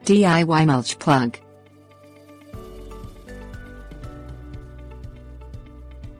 DIY mulch plug.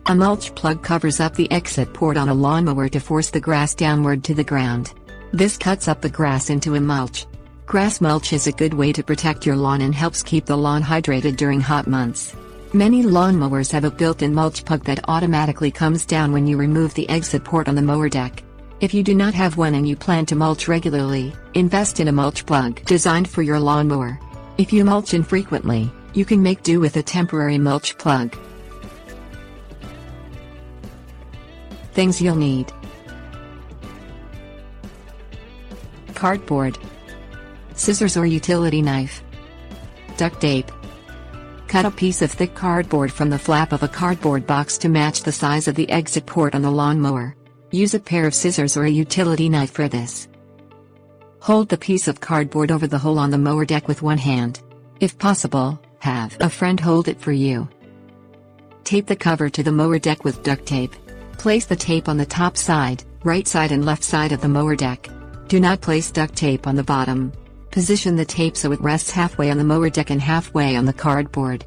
A mulch plug covers up the exit port on a lawnmower to force the grass downward to the ground. This cuts up the grass into a mulch. Grass mulch is a good way to protect your lawn and helps keep the lawn hydrated during hot months. Many lawnmowers have a built-in mulch plug that automatically comes down when you remove the exit port on the mower deck. If you do not have one and you plan to mulch regularly, invest in a mulch plug designed for your lawnmower. If you mulch infrequently, you can make do with a temporary mulch plug. Things you'll need: cardboard, scissors or utility knife, duct tape. Cut a piece of thick cardboard from the flap of a cardboard box to match the size of the exit port on the lawnmower. Use a pair of scissors or a utility knife for this. Hold the piece of cardboard over the hole on the mower deck with one hand. If possible, have a friend hold it for you. Tape the cover to the mower deck with duct tape. Place the tape on the top side, right side and left side of the mower deck. Do not place duct tape on the bottom. Position the tape so it rests halfway on the mower deck and halfway on the cardboard.